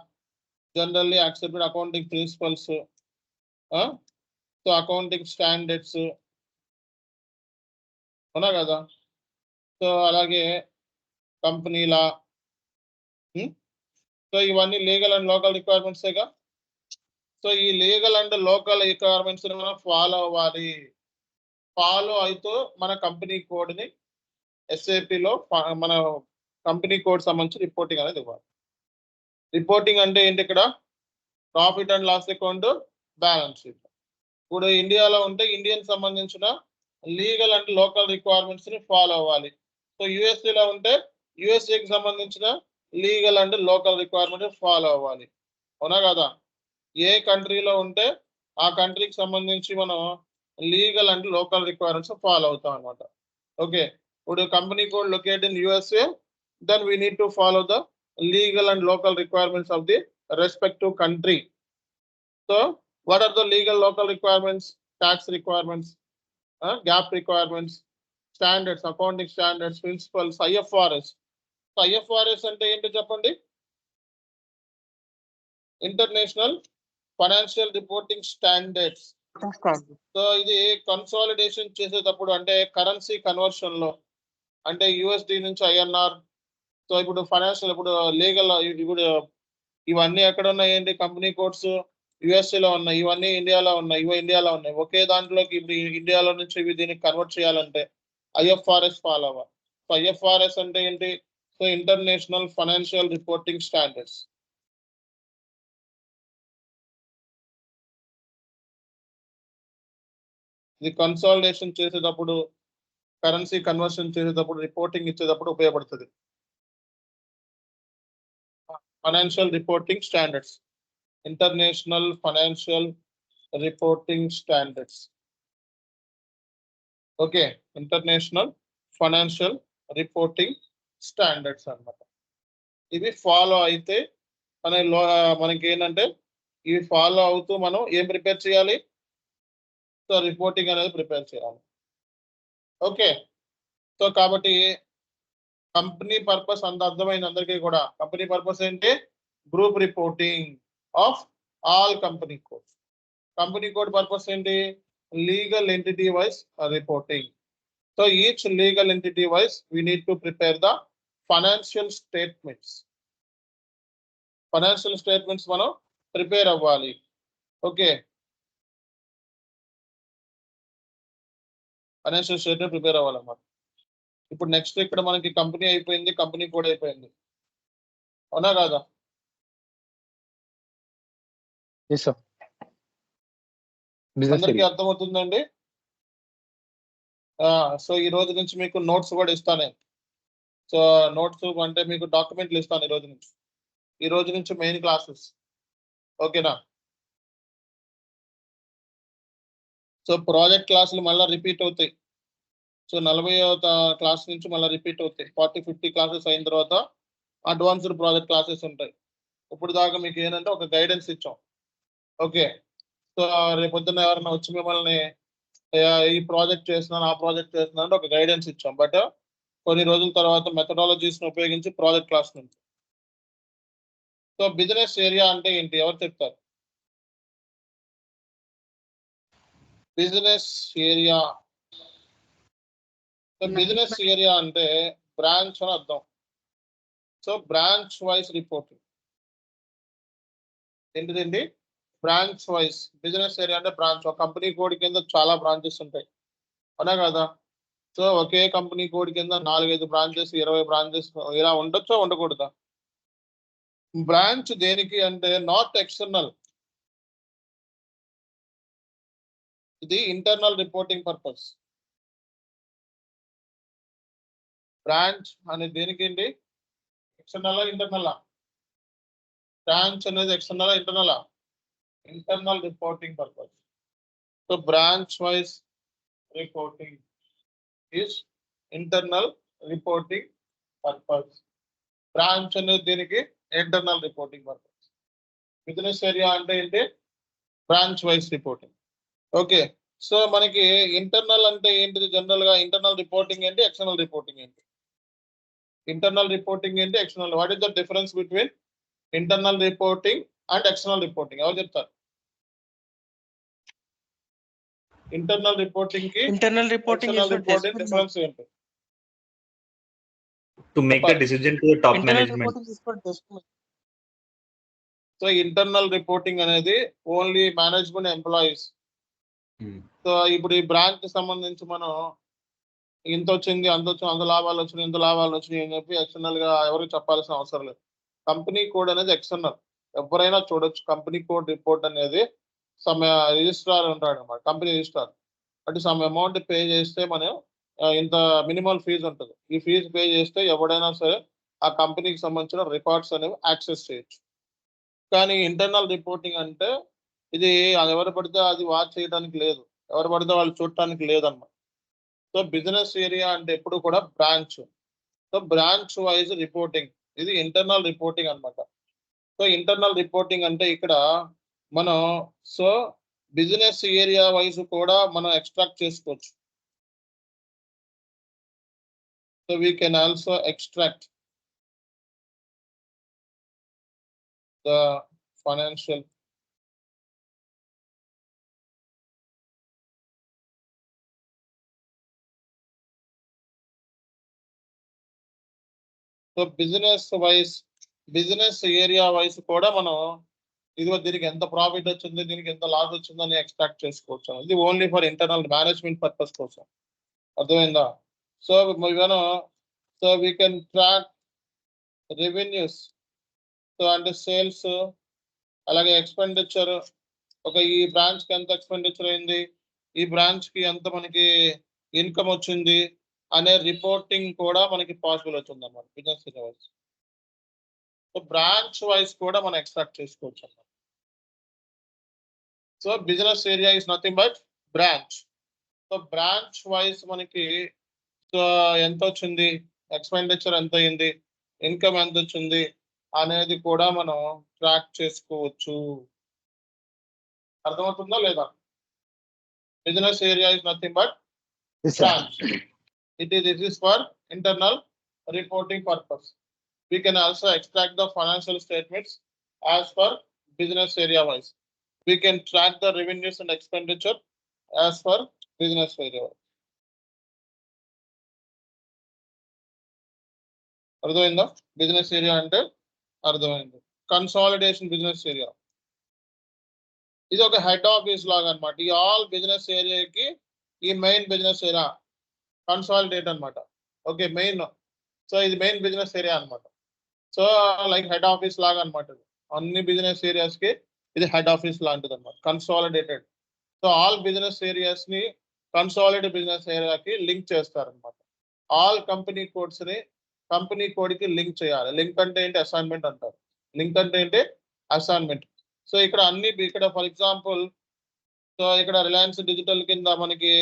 generally accepted accounting principles, so accounting standards, అవునా కదా? సో అలాగే కంపెనీ లా. సో ఇవన్నీ లీగల్ అండ్ లోకల్ రిక్వైర్మెంట్సేగా. సో ఈ లీగల్ అండ్ లోకల్ రిక్వైర్మెంట్స్ మనం ఫాలో అవ్వాలి. ఫాలో అవుతూ మన కంపెనీ కోడ్ని ఎస్ఏపిలో మన కంపెనీ కోడ్ సంబంధించి రిపోర్టింగ్ అనేది ఇవ్వాలి. రిపోర్టింగ్ అంటే ఏంటి? ఇక్కడ profit and loss account, balance sheet. ఇప్పుడు ఇండియాలో ఉంటే ఇండియన్ సంబంధించిన లీగల్ అండ్ లోకల్ రిక్వైర్మెంట్స్ ని ఫాలో అవ్వాలి. సో యుఎస్ఏలో ఉంటే యుఎస్ఏకి సంబంధించిన legal and local requirement follow అవ్వాలి, అవునా కదా? ఏ కంట్రీలో ఉంటే ఆ కంట్రీకి సంబంధించి మనం legal and local requirements follow అవుతాం అనమాట. ఓకే, ఇప్పుడు company code located in USA, then we need to follow the legal and local requirements of the respective country. So what are the legal local requirements? Tax requirements, gap requirements, standards, accounting standards, principles, IFRS. So IFRS ante enti cheppandi? International Financial Reporting Standards. So ఇది consolidation చేసేటప్పుడు అంటే currency conversion లో, అంటే USD నుంచి INR. So ఇప్పుడు financial, ఇప్పుడు legal, ఇప్పుడు ఇవన్నీ ఎక్కడ ఉన్నాయి ఏంటి? కంపెనీ కోడ్స్ యుఎస్ఏలో ఉన్నాయి, ఇవన్నీ ఇండియాలో ఉన్నాయి. ఒకే దాంట్లోకి ఇప్పుడు ఇండియాలో నుంచి ఇవి దీనికి కన్వర్ట్ చేయాలంటే ఐఎఫ్ఆర్ఎస్ ఫాలో అవ్వాలి. సో ఐఎఫ్ఆర్ఎస్ అంటే ఏంటి? So international financial reporting standards. ఇది కన్సాలిడేషన్ చేసేటప్పుడు, కరెన్సీ కన్వర్షన్ చేసేటప్పుడు, రిపోర్టింగ్ ఇచ్చేటప్పుడు ఉపయోగపడుతుంది. Financial reporting standards, international financial reporting standards. Okay, international financial reporting standards అన్నమాట. ఇవి ఫాలో అయితే మనకి ఏంటంటే ఇవి ఫాలో అవుతూ మనం ఏం ప్రిపేర్ చేయాలి? సో రిపోర్టింగ్ అనేది ప్రిపేర్ చేయాలి. ఓకే, సో కాబట్టి కంపెనీ పర్పస్ అంత అర్థమైంది అందరికీ కూడా. కంపెనీ పర్పస్ ఏంటి? Group reporting of all company codes. Company code purpose ఏంటి? Legal entity wise reporting. So each legal entity wise we need to prepare the financial statements. Financial statements మనం prepare అవ్వాలి. Okay, financial statement prepare అవ్వాలన్నమాట. ఇప్పుడు next ఇక్కడ మనకి company అయిపోయింది, company code అయిపోయింది, అవునా కాదా? Yes, sir. Business అందరికీ area. అర్థమవుతుందండి? సో ఈ రోజు నుంచి మీకు నోట్స్ కూడా ఇస్తాను. సో నోట్స్ అంటే మీకు డాక్యుమెంట్లు ఇస్తాను ఈ రోజు నుంచి. ఈ రోజు నుంచి మెయిన్ క్లాసెస్, ఓకేనా? సో ప్రాజెక్ట్ క్లాసులు మళ్ళీ రిపీట్ అవుతాయి. సో 40వ క్లాస్ నుంచి మళ్ళీ రిపీట్ అవుతాయి. 40-50 క్లాసెస్ అయిన తర్వాత అడ్వాన్స్డ్ ప్రాజెక్ట్ క్లాసెస్ ఉంటాయి. ఇప్పుడు దాకా మీకు ఏంటంటే ఒక గైడెన్స్ ఇచ్చాం. ఓకే, సో రేపు పొద్దున్న ఎవరైనా వచ్చి మిమ్మల్ని ఈ ప్రాజెక్ట్ చేస్తున్నాను, ఆ ప్రాజెక్ట్ చేస్తున్నాను అంటే ఒక గైడెన్స్ ఇచ్చాం. బట్ కొన్ని రోజుల తర్వాత మెథడాలజీస్ని ఉపయోగించి ప్రాజెక్ట్ క్లాస్ నుంచి. సో బిజినెస్ ఏరియా అంటే ఏంటి? ఎవరు చెప్తారు? Business area, so business area అంటే బ్రాంచ్ అని అర్థం. సో బ్రాంచ్ వైజ్ రిపోర్టింగ్ ఏంటిదండి? Branch wise. బిజినెస్ ఏరియా అంటే బ్రాంచ్. ఒక కంపెనీ కోడ్ కింద చాలా బ్రాంచెస్ ఉంటాయి, అవునా కదా? సో ఒకే కంపెనీ కోడ్ కింద 4-5 బ్రాంచెస్, 20 బ్రాంచెస్ ఇలా ఉండొచ్చా, ఉండకూడదా? బ్రాంచ్ దేనికి అంటే నాట్ ఎక్స్టర్నల్, ఇది ఇంటర్నల్ రిపోర్టింగ్ పర్పస్. బ్రాంచ్ అనేది దేనికి ఏంటి? External internal? బ్రాంచ్ అనేది external internal? Internal reporting purpose. So branch wise reporting is internal reporting purpose. Branch అనేది దీనికి internal reporting purpose. Business area అంటే ఏంటి? Branch wise reporting. Okay, so మనకి internal అంటే ఏంటిది? జనరల్ గా ఇంటర్నల్ రిపోర్టింగ్ ఏంటి, ఎక్స్టర్నల్ రిపోర్టింగ్ ఏంటి? ఇంటర్నల్ రిపోర్టింగ్ ఏంటి, external? What is the difference between internal reporting and external reporting? ఎవరు చెప్తారు? ఇంటర్నల్ రిపోర్టింగ్ కి Internal reporting is external for reporting decision difference ఏంటి? To make the decision to the top Internal management. reporting is for decision. So internal reporting అనేది only management employees. So ఇప్పుడు ఈ branch కి సంబంధించి మనం ఇంత వచ్చింది, అంత వచ్చింది, అంత లాభాలు వచ్చినాయి, ఇంత లాభాలు వచ్చినాయి అని చెప్పి ఎక్స్టర్నల్ గా ఎవరికి చెప్పాల్సిన అవసరం లేదు. కంపెనీ కోడ్ అనేది ఎక్స్టర్నల్, ఎవరైనా చూడొచ్చు. కంపెనీ కోడ్ రిపోర్ట్ అనేది సమ్ రిజిస్ట్రార్ ఉంటాడు అన్నమాట, కంపెనీ రిజిస్ట్రార్. అంటే సమ్ అమౌంట్ పే చేస్తే మనం ఇంత మినిమల్ ఫీజు ఉంటుంది. ఈ ఫీజు పే చేస్తే ఎవడైనా సరే ఆ కంపెనీకి సంబంధించిన రికార్డ్స్ అనేవి యాక్సెస్ చేయొచ్చు. కానీ ఇంటర్నల్ రిపోర్టింగ్ అంటే ఇది అది ఎవరు పడితే అది వాచ్ చేయడానికి లేదు, ఎవరు పడితే వాళ్ళు చూడటానికి లేదన్నమాట. సో బిజినెస్ ఏరియా అంటే ఎప్పుడు కూడా branch. So branch wise reporting, ఇది ఇంటర్నల్ రిపోర్టింగ్ అన్నమాట. సో ఇంటర్నల్ రిపోర్టింగ్ అంటే ఇక్కడ మనం సో బిజినెస్ ఏరియా వైజ్ కూడా మనం ఎక్స్ట్రాక్ట్ చేసుకోవచ్చు. So we can also extract the financial so business area wise కూడా మనం ఇదిగో దీనికి ఎంత ప్రాఫిట్ వచ్చింది, దీనికి ఎంత లాస్ వచ్చిందని ఎక్స్ట్రాక్ట్ చేసుకోవచ్చు. ఇది only for internal management purpose కోసం, అర్థమైందా? So so we can track revenues, so అంటే సేల్స్, అలాగే ఎక్స్పెండిచర్. ఈ బ్రాంచ్ కి ఎంత ఎక్స్పెండిచర్ అయింది, ఈ బ్రాంచ్ కి ఎంత మనకి ఇన్కమ్ వచ్చింది అనే రిపోర్టింగ్ కూడా మనకి పాసిబుల్ అవుతుంది అన్నమాట business area wise. So branch wise కూడా మనం ఎక్స్ట్రాక్ట్ చేసుకోవచ్చు అన్నమాట. So business area is nothing but branch. So branch wise మనకి సో ఎంత వచ్చింది, ఎక్స్పెండిచర్ ఎంత అయింది, ఇన్కమ్ ఎంత వచ్చింది అనేది కూడా మనం ట్రాక్ చేసుకోవచ్చు. అర్థమవుతుందా లేదా? Business area is nothing but Yes, sir. branch. This is for internal reporting purpose. We can also extract the financial statements as per business area wise. We can track the revenues and expenditure as per business area wise. అర్థమైందా? Business area అంటే అర్థమైంది. Consolidation business area ఇది ఒక head office లాగా అన్నమాట. ఈ all business ఏరియాకి ఈ మెయిన్ బిజినెస్ ఏరియా కన్సాలిడేట్ అన్నమాట. Okay, main. సో ఇది మెయిన్ బిజినెస్ ఏరియా అన్నమాట. సో లైక్ హెడ్ ఆఫీస్ లాగా అన్నమాట. అన్ని బిజినెస్ ఏరియాస్ కి ఇది హెడ్ ఆఫీస్ లాంటిది అన్నమాట, consolidated. So all business areas ని కన్సాలిడేటెడ్ బిజినెస్ ఏరియాకి లింక్ చేస్తారనమాట. ఆల్ కంపెనీ కోడ్స్ ని కంపెనీ కోడ్ కి లింక్ చేయాలి. లింక్ అంటే ఏంటి? అసైన్మెంట్ అంటారు. లింక్ అంటే ఏంటి? అసైన్మెంట్. సో ఇక్కడ అన్ని ఇక్కడ ఫర్ ఎగ్జాంపుల్, సో ఇక్కడ రిలయన్స్ డిజిటల్ కింద మనకి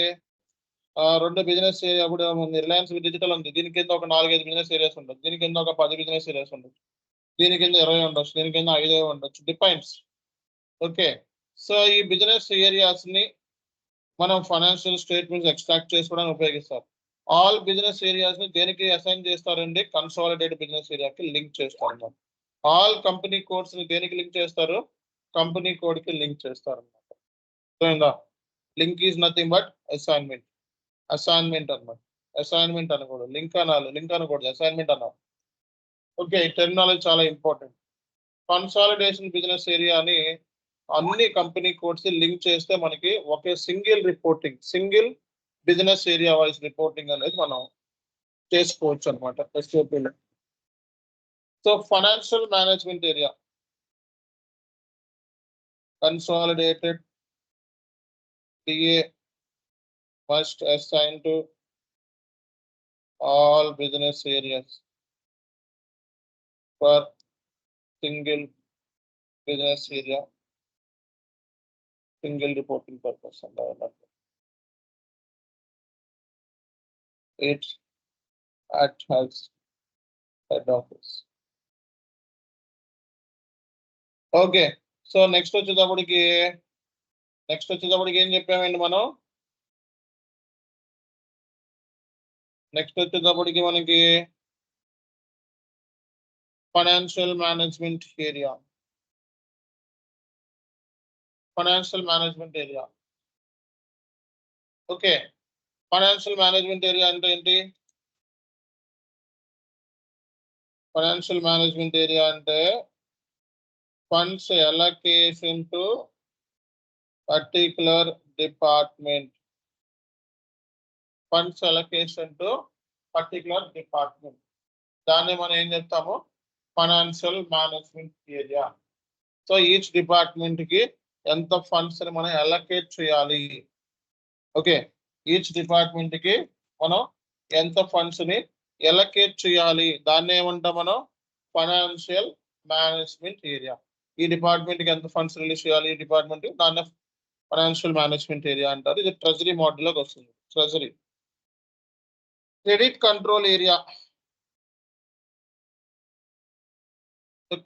2 బిజినెస్ ఏరియా కూడా ఉంది. రిలయన్స్ డిజిటల్ ఉంది, దీని కింద ఒక 4-5 బిజినెస్ ఏరియాస్ ఉండొచ్చు, దీని కింద ఒక 10 బిజినెస్ ఏరియాస్ ఉండొచ్చు, దీని కింద 20 ఉండొచ్చు, దీని కింద 5 ఉండొచ్చు, డిపెండ్స్. ఓకే, సో ఈ బిజినెస్ ఏరియాస్ ని మనం ఫైనాన్షియల్ స్టేట్మెంట్స్ ఎక్స్ట్రాక్ట్ చేసుకోవడానికి ఉపయోగిస్తారు. ఆల్ బిజినెస్ ఏరియాస్ ని దేనికి అసైన్ చేస్తారండి? కన్సాలిడేటెడ్ బిజినెస్ ఏరియాకి లింక్ చేస్తారు. ఆల్ కంపెనీ కోడ్స్ ని దేనికి లింక్ చేస్తారు? కంపెనీ కోడ్ కి లింక్ చేస్తారు అనమాట. So link is nothing but assignment. Assignment అన్నమాట. అసైన్మెంట్ అనకూడదు, లింక్ అనాలి. లింక్ అనకూడదు, అసైన్మెంట్ అనాలి. ఓకే, టెర్మినాలజీ చాలా ఇంపార్టెంట్. కన్సాలిడేషన్ బిజినెస్ ఏరియాని అన్ని కంపెనీ కోడ్స్ లింక్ చేస్తే మనకి ఒకే single reporting, single business area wise reporting అనేది మనం చేసుకోవచ్చు అనమాట ఎస్ఓపిలో. So financial management area consolidated TA must assign to all business areas for single business area, single reporting purpose. It acts as head office. Okay, so next వచ్చేటప్పటికి ఏం చెప్పామండి మనం? Next వచ్చేటప్పటికి మనకి financial management area. Financial management area. Okay, financial management area అంటే ఏంటి? Financial management area అంటే funds allocation to particular department. Funds allocation to particular department, దాన్ని మనం ఏం చెప్తాము? Financial management area. So each department కి ఎంత ఫండ్స్ ని మనం అలొకేట్ చేయాలి. ఓకే, ఈచ్ డిపార్ట్మెంట్ కి మనం ఎంత ఫండ్స్ ని అలొకేట్ చేయాలి, దాన్ని ఏమంటాం మనం? Financial management area. ఈ డిపార్ట్మెంట్ కి ఎంత ఫండ్స్ రిలీజ్ చేయాలి ఈ డిపార్ట్మెంట్, దాన్ని ఫైనాన్షియల్ మేనేజ్మెంట్ ఏరియా అంటారు. ఇది ట్రెజరీ మోడల్లోకి వస్తుంది. Treasury. Credit control area.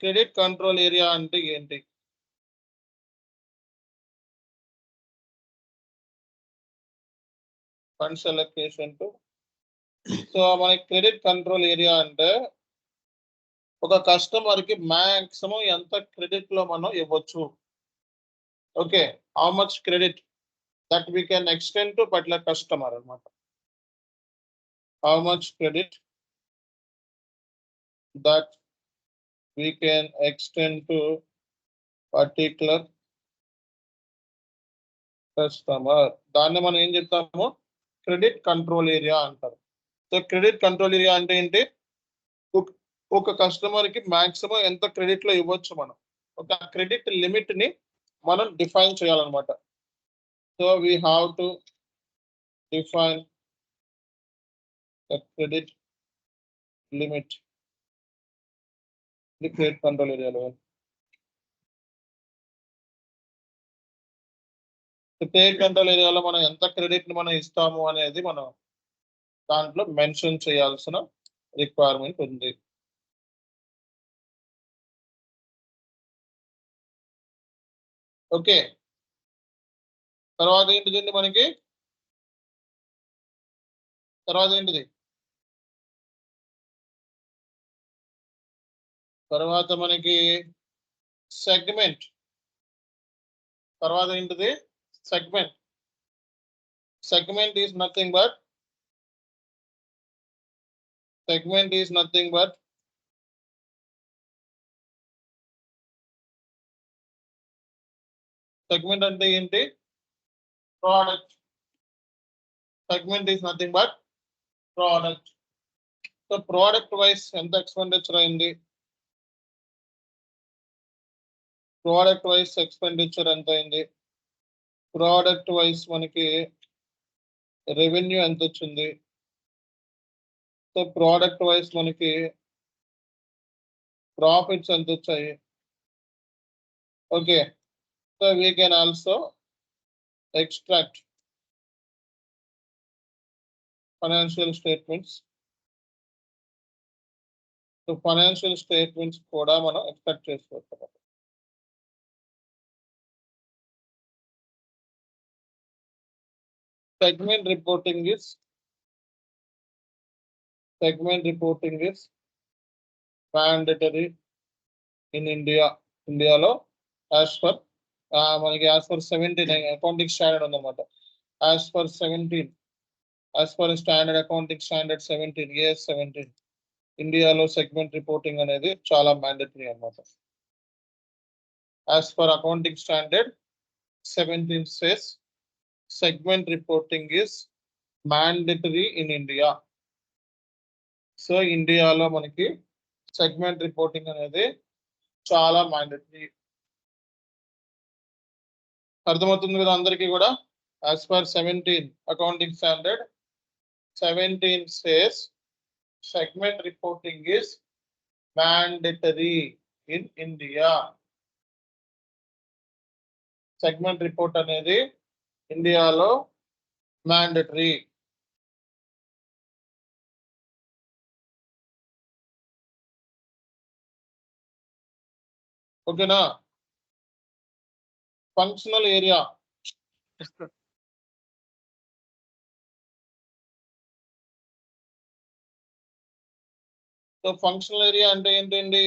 Credit control area అంటే ఏంటి? Funds allocation to. సో మనకి క్రెడిట్ కంట్రోల్ ఏరియా అంటే ఒక కస్టమర్ కి మాక్సిమం ఎంత క్రెడిట్ లో మనం ఇవ్వచ్చు. Okay, how much credit that we can extend to particular customer అన్నమాట. How much credit that we can extend to particular customer, దాన్ని మనం ఏం చెప్తాము? క్రెడిట్ కంట్రోల్ ఏరియా అంటారు. సో క్రెడిట్ కంట్రోల్ ఏరియా అంటే ఏంటి? ఒక కస్టమర్ కి మాక్సిమం ఎంత క్రెడిట్ లో ఇవ్వచ్చు మనం, ఒక క్రెడిట్ లిమిట్ ని మనం డిఫైన్ చేయాలన్నమాట. So we have to define the credit limit, the credit control area level. Credit control ఏరియాలో మనం ఎంత క్రెడిట్ ని మనం ఇస్తాము అనేది మనం దాంట్లో మెన్షన్ చేయాల్సిన రిక్వైర్మెంట్ ఉంది. ఓకే, తర్వాత ఏంటిదండి మనకి, తర్వాత ఏంటిది, తర్వాత మనకి సెగ్మెంట్, తర్వాత ఏంటిది segment. Segment is nothing but segment అంటే ఏంటి, product. Segment is nothing but product. So product wise ఎంత ఎక్స్పెండిచర్ అయింది, ప్రోడక్ట్ వైస్ ఎక్స్పెండిచర్ ఎంత అయింది, ప్రోడక్ట్ వైస్ మనకి రెవెన్యూ ఎంత వచ్చింది, సో ప్రోడక్ట్ వైస్ మనకి ప్రాఫిట్స్ ఎంత వచ్చాయి. Okay, so we can also extract financial statements. So financial statements కూడా మనం ఎక్స్ట్రాక్ట్ చేసుకోవచ్చు. Segment reporting is mandatory in India. ఇండియాలో యాజ్ పర్ మనకి యాజ్ పర్ 17 అకౌంటింగ్ స్టాండర్డ్ ఉందన్నమాట. As per standard accounting standard 17 AS 17 ఇండియాలో segment reporting అనేది చాలా mandatory అన్నమాట. As per accounting standard 17 says segment reporting is mandatory in India. So ఇండియాలో మనకి segment reporting అనేది చాలా మ్యాండేటరీ. అర్థమవుతుంది కదా అందరికీ కూడా. As per 17 accounting standard 17 says segment reporting is mandatory in India. Segment report అనేది ఇండియాలో మ్యాండేటరీ. ఓకేనా. Functional area, so functional area అంటే ఏంటండి,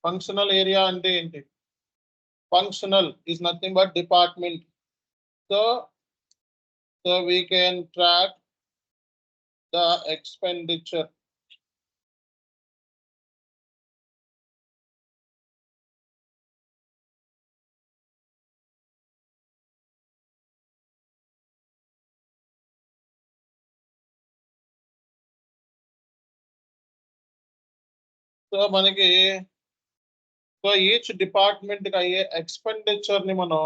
ఫంక్షనల్ ఏరియా అంటే ఏంటి, functional is nothing but department. So we can track the expenditure. So మనకి each department కి అయ్యే ఎక్స్పెండిచర్ ని మనం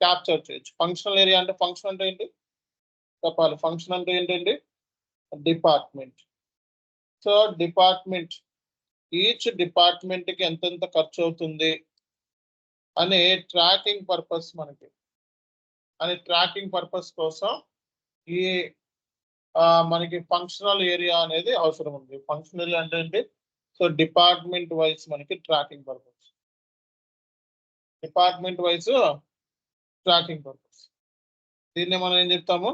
క్యాప్చర్ చేయొచ్చు. ఫంక్షనల్ ఏరియా అంటే, ఫంక్షన్ అంటే ఏంటి చెప్పాలి, ఫంక్షన్ అంటే ఏంటండి, department. So department, each department కి ఎంతెంత ఖర్చు అవుతుంది అనే ట్రాకింగ్ పర్పస్ కోసం ఈ మనకి ఫంక్షనల్ ఏరియా అనేది అవసరం ఉంది. ఫంక్షనల్ ఏరియా అంటే ఏంటి, సో డిపార్ట్మెంట్ వైజ్ మనకి ట్రాకింగ్ పర్పస్, దీన్ని మనం ఏం చెప్తాము,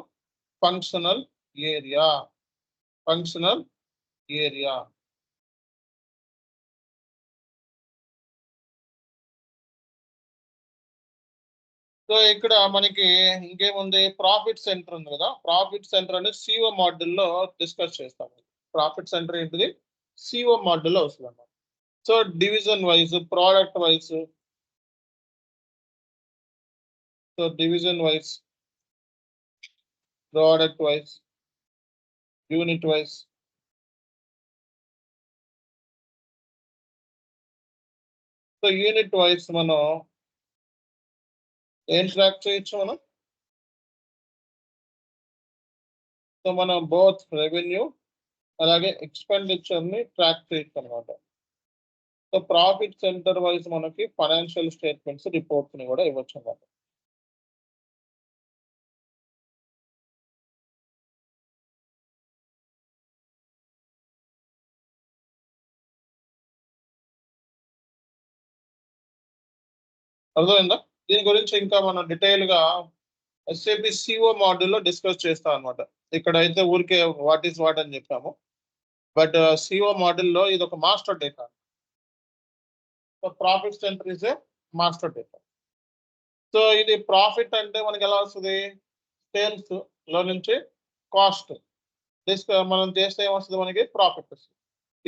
ఫంక్షనల్ ఏరియా. సో ఇక్కడ మనకి ఇంకేముంది, ప్రాఫిట్ సెంటర్ ఉంది కదా. ప్రాఫిట్ సెంటర్ అనేది సిఓ మాడ్యూల్లో డిస్కస్ చేస్తాము. ప్రాఫిట్ సెంటర్ ఏంటిది, సిఓ మాడ్యూల్లో వస్తుంది అన్నమాట. So division wise, product wise, so division wise, product wise, unit wise. So unit wise మనం ఏం ట్రాక్ చేయొచ్చు మనం, సో మనం బోత్ రెవెన్యూ అలాగే ఎక్స్పెండిచర్ ని ట్రాక్ చేయొచ్చు అనమాట. సో ప్రాఫిట్ సెంటర్ వైజ్ మనకి ఫైనాన్షియల్ స్టేట్మెంట్స్ రిపోర్ట్స్ ని కూడా ఇవ్వచ్చు అన్నమాట. అర్థమైందా? దీని గురించి ఇంకా మనం డీటెయిల్ గా SAP CO మాడ్యూల్లో డిస్కస్ చేస్తాం అనమాట. ఇక్కడైతే ఊరికే వాట్ ఈస్ వాట్ అని చెప్పాము, బట్ CO మాడ్యూల్లో ఇది ఒక master data. So profit centre is a master data. So ఇది ప్రాఫిట్ అంటే మనకి ఎలా వస్తుంది? సేల్స్ లో నుంచి కాస్ట్ మనం చేస్తే ఏమొస్తుంది? మనకి ప్రాఫిట్ వస్తుంది.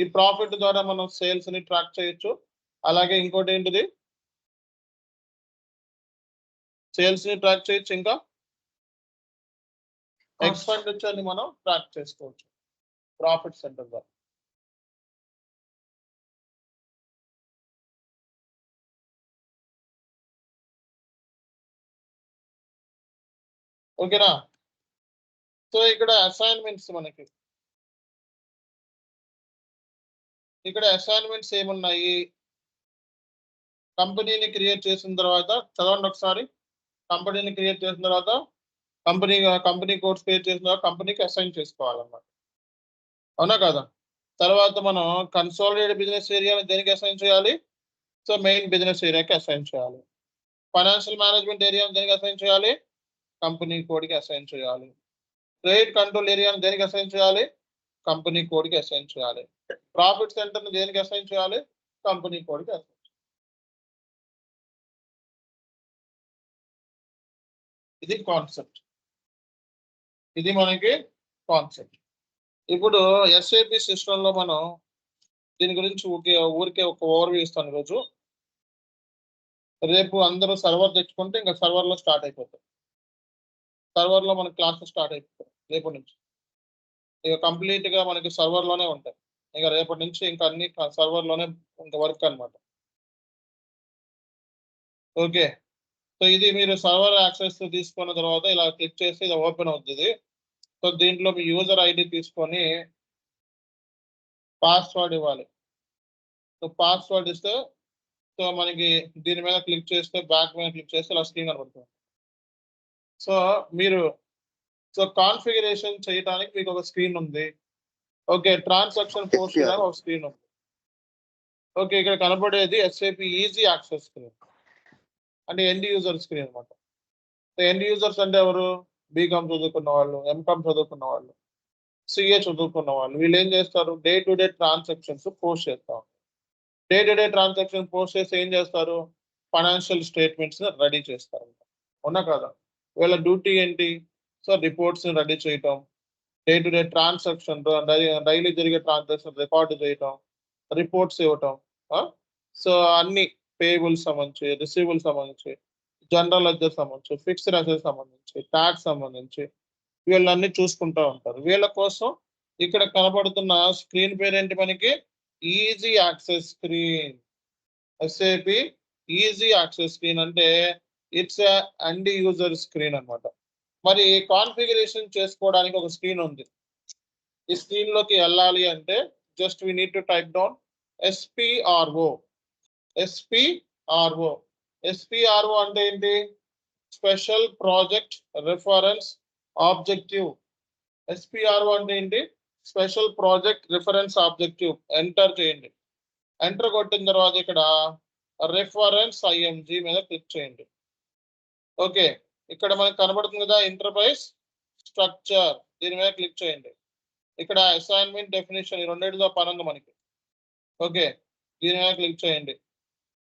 ఈ ప్రాఫిట్ ద్వారా మనం సేల్స్ ని ట్రాక్ చేయొచ్చు. అలాగే ఇంకోటి ఏంటిది? సేల్స్ ని ట్రాక్ చేయొచ్చు, ఇంకా ఎక్స్పెండిచర్ ని మనం ట్రాక్ చేసుకోవచ్చు ప్రాఫిట్ సెంటర్ ద్వారా. ఓకేనా? సో ఇక్కడ అసైన్మెంట్స్ ఏమున్నాయి? కంపెనీని క్రియేట్ చేసిన తర్వాత చదవండి ఒకసారి. కంపెనీని క్రియేట్ చేసిన తర్వాత కంపెనీ కోడ్స్ క్రియేట్ చేసిన తర్వాత కంపెనీకి అసైన్ చేసుకోవాలన్నమాట. అవునా కదా? తర్వాత మనం కన్సాలిడేటెడ్ బిజినెస్ ఏరియాని దేనికి అసైన్ చేయాలి? సో మెయిన్ బిజినెస్ ఏరియాకి అసైన్ చేయాలి. ఫైనాన్షియల్ మేనేజ్మెంట్ ఏరియాని దేనికి అసైన్ చేయాలి? కంపెనీ కోడ్కి అసైన్ చేయాలి. ట్రేడ్ కంట్రోల్ ఏరియాని దేనికి అసైన్ చేయాలి? కంపెనీ కోడ్కి అసైన్ చేయాలి. ప్రాఫిట్ సెంటర్ని దేనికి అసైన్ చేయాలి? కంపెనీ కోడ్కి అసైన్. ఇది కాన్సెప్ట్. ఇది మనకి కాన్సెప్ట్. ఇప్పుడు SAP సిస్టంలో మనం దీని గురించి ఊరికే ఒక ఓవర్వ్యూ ఇస్తాను ఈరోజు. రేపు అందరూ సర్వర్ తెచ్చుకుంటే ఇంకా సర్వర్లో స్టార్ట్ అయిపోతాయి. సర్వర్లో మనకి క్లాసెస్ స్టార్ట్ అయిపోతాయి రేపటి నుంచి. ఇక కంప్లీట్ గా మనకి సర్వర్లోనే ఉంటాయి. ఇక రేపటి నుంచి ఇంకా అన్ని సర్వర్లోనే ఇంకా వర్క్ అనమాట. ఓకే. సో ఇది మీరు సర్వర్ యాక్సెస్ తీసుకున్న తర్వాత ఇలా క్లిక్ చేస్తే ఇది ఓపెన్ అవుతుంది. సో దీంట్లో మీ యూజర్ ఐడి తీసుకొని పాస్వర్డ్ ఇవ్వాలి. సో పాస్వర్డ్ ఇస్తే సో మనకి దీని మీద క్లిక్ చేస్తే బ్యాక్ మీద క్లిక్ చేస్తే ఇలా స్క్రీన్ కనబడుతుంది. సో మీరు కాన్ఫిగరేషన్ చేయడానికి మీకు ఒక స్క్రీన్ ఉంది. ఓకే. ట్రాన్సాక్షన్ పోస్ట్ ఒక స్క్రీన్ ఉంది. ఓకే. ఇక్కడ కనబడేది SAP ఈజీ యాక్సెస్ స్క్రీన్ అంటే ఎండ్ యూజర్ స్క్రీన్ అనమాట. ఎండ్ యూజర్స్ అంటే ఎవరు? బీకామ్ చదువుకున్న వాళ్ళు, ఎంకామ్ చదువుకున్న వాళ్ళు, CA చదువుకున్న వాళ్ళు. వీళ్ళు ఏం చేస్తారు? Day to day transactions post చేస్తారు. Day to day transaction post చేసి ఏం చేస్తారు? ఫైనాన్షియల్ స్టేట్మెంట్స్ రెడీ చేస్తారు. అవునా కదా? వీళ్ళ డ్యూటీ ఏంటి? సో రిపోర్ట్స్ రెడీ చేయటం, day to day transaction daily జరిగే ట్రాన్సాక్షన్ రికార్డు చేయటం, రిపోర్ట్స్ ఇవ్వటం. సో అన్ని పేబుల్స్ సంబంధించి, రిసీవబుల్ సంబంధించి, జనరల్ లెడ్జర్ సంబంధించి, ఫిక్స్డ్ అసెట్స్ సంబంధించి, ట్యాక్స్ సంబంధించి వీళ్ళన్నీ చూసుకుంటూ ఉంటారు. వీళ్ళ కోసం ఇక్కడ కనబడుతున్న స్క్రీన్ పేరేంటి? మనకి easy access screen. SAP easy access screen అంటే ఇట్స్ ఎండ్ యూజర్ స్క్రీన్ అన్నమాట. మరి కాన్ఫిగరేషన్ చేసుకోవడానికి ఒక స్క్రీన్ ఉంది. ఈ స్క్రీన్ లోకి వెళ్ళాలి అంటే just we need to type down SPRO. SPRO అంటే ఏంటి? Special project reference objective. SPRO అంటే ఏంటి? Special project reference objective. Enter చేయండి. ఎంటర్ కొట్టిన తర్వాత ఇక్కడ రిఫరెన్స్ IMG మీద క్లిక్ చేయండి. ఓకే. ఇక్కడ మనకు కనబడుతుంది కదా ఎంటర్ప్రైజ్ స్ట్రక్చర్, దీని మీద క్లిక్ చేయండి. ఇక్కడ అసైన్మెంట్ డెఫినేషన్ ఈ రెండింటితో పని ఉంది మనకి. ఓకే. దీని మీద క్లిక్ చేయండి.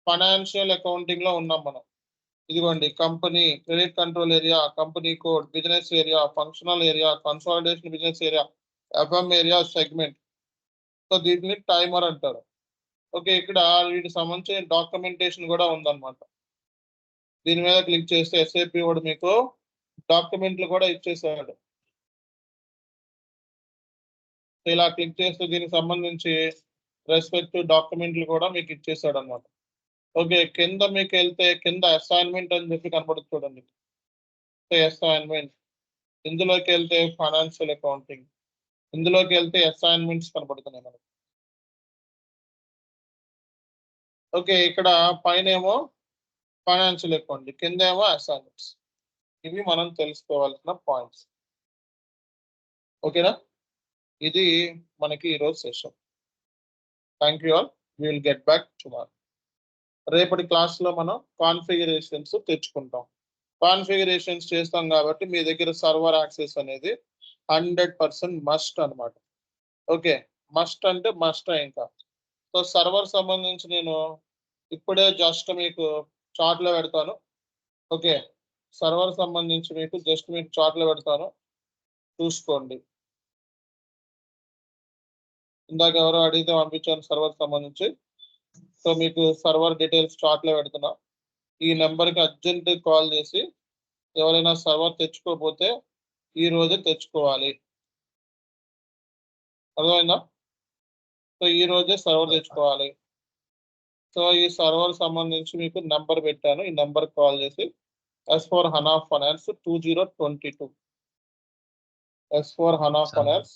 ఫైనాన్షియల్ అకౌంటింగ్ లో ఉన్నాం మనం. ఇదిగోండి company, credit control area, company code, business area, functional area, consolidation business area, FM area, segment. So దీన్ని టైమర్ అంటారు. ఓకే. ఇక్కడ వీటికి సంబంధించిన డాక్యుమెంటేషన్ కూడా ఉందన్నమాట. దీని మీద క్లిక్ చేస్తే SAP వాడు మీకు డాక్యుమెంట్లు కూడా ఇచ్చేసాడు. ఇలా క్లిక్ చేస్తే దీనికి సంబంధించి రెస్పెక్టివ్ డాక్యుమెంట్లు కూడా మీకు ఇచ్చేసాడు అనమాట. ఓకే. కింద మీకు వెళ్తే కింద అసైన్మెంట్ అని చెప్పి కనబడుతుంది చూడండి. అసైన్మెంట్. ఇందులోకి వెళ్తే ఫైనాన్షియల్ అకౌంటింగ్, ఇందులోకి వెళ్తే అసైన్మెంట్స్ కనబడుతున్నాయి మనకి. ఓకే. ఇక్కడ పైన ఏమో ఫైనాన్షియల్ అకౌంటింగ్, కింద ఏమో అసైన్మెంట్స్. ఇవి మనం తెలుసుకోవాల్సిన పాయింట్స్. ఓకేనా? ఇది మనకి ఈరోజు session. Thank you all. We will get back tomorrow. రేపటి క్లాస్ లో మనం కాన్ఫిగరేషన్స్ తెచ్చుకుంటాం. కాన్ఫిగరేషన్స్ చేస్తాం కాబట్టి మీ దగ్గర సర్వర్ యాక్సెస్ అనేది 100% మస్ట్ అన్నమాట. ఓకే, మస్ట్ అంటే మస్ట్ ఇంకా. సో సర్వర్ సంబంధించి నేను ఇప్పుడే జస్ట్ మీకు చార్ట్ లో పెడతాను. ఓకే, సర్వర్ సంబంధించి మీకు జస్ట్ మీకు చార్ట్ లో పెడతాను, చూసుకోండి. ఇందాక ఎవరో అడిగితే పంపించాను సర్వర్ సంబంధించి. సో మీకు సర్వర్ డీటెయిల్స్ చార్ట్ లో పెడుతున్నా. ఈ నెంబర్కి అర్జెంట్ కాల్ చేసి ఎవరైనా సర్వర్ తెచ్చుకోకపోతే ఈ రోజే తెచ్చుకోవాలి. అర్థమైందా? సో ఈ రోజే సర్వర్ తెచ్చుకోవాలి. సో ఈ సర్వర్ సంబంధించి మీకు నెంబర్ పెట్టాను, ఈ నెంబర్ కాల్ చేసి S4 HANA Finance 2022 S4 HANA Finance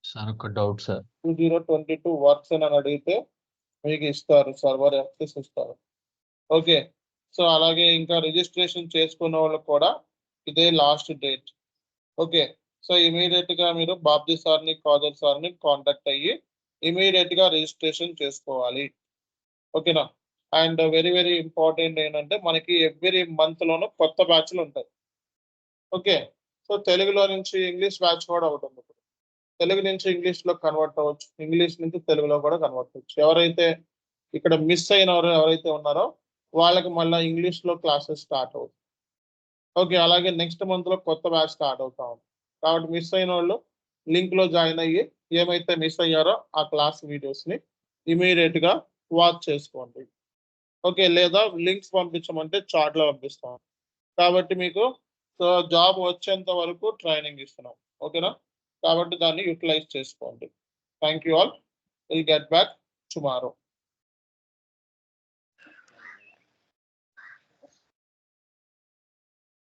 sir ఒక డౌట్ సార్. 2022 వర్క్స్ అని అడిగితే మీకు ఇస్తారు, సర్వర్ యాక్సెస్ ఇస్తారు. ఓకే, సో అలాగే ఇంకా రిజిస్ట్రేషన్ చేసుకున్న వాళ్ళకి కూడా ఇదే last date. Okay, so immediate గా మీరు బాబ్జీ సార్ని కాజల్ సార్ని కాంటాక్ట్ అయ్యి ఇమీడియట్ గా రిజిస్ట్రేషన్ చేసుకోవాలి. ఓకేనా? అండ్ వెరీ వెరీ ఇంపార్టెంట్ ఏంటంటే మనకి ఎవ్రీ మంత్ లోనూ కొత్త బ్యాచ్లు ఉంటాయి. ఓకే, సో తెలుగులో నుంచి ఇంగ్లీష్ బ్యాచ్ కూడా ఒకటి ఉంది. తెలుగు నుంచి ఇంగ్లీష్ లో కన్వర్ట్ అవ్వచ్చు, ఇంగ్లీష్ నుంచి తెలుగులో కూడా కన్వర్ట్ అవ్వచ్చు. ఎవరైతే ఇక్కడ మిస్ అయినారో ఎవరైతే ఉన్నారో వాళ్ళకి మళ్ళీ ఇంగ్లీష్ లో క్లాసెస్ స్టార్ట్ అవుతాయి. ఓకే, అలాగే నెక్స్ట్ మంత్ లో కొత్త బ్యాచ్ స్టార్ట్ అవుతా ఉంది. కాబట్టి మిస్ అయిన వాళ్ళు లింక్ లో జాయిన్ అయ్యి ఏమైతే మిస్ అయ్యారో ఆ క్లాస్ వీడియోస్ ని ఇమీడియట్ గా వాచ్ చేసుకోండి. ఓకే, లేదా లింక్స్ పంపించమంటే చార్ట్ లో పంపిస్తాం. కాబట్టి మీకు సో జాబ్ వచ్చేంత వరకు ట్రైనింగ్ ఇస్తున్నాం. ఓకేనా? కాబట్టి దాన్ని యూటిలైజ్ చేసుకోండి. Thank you all. Will get back tomorrow.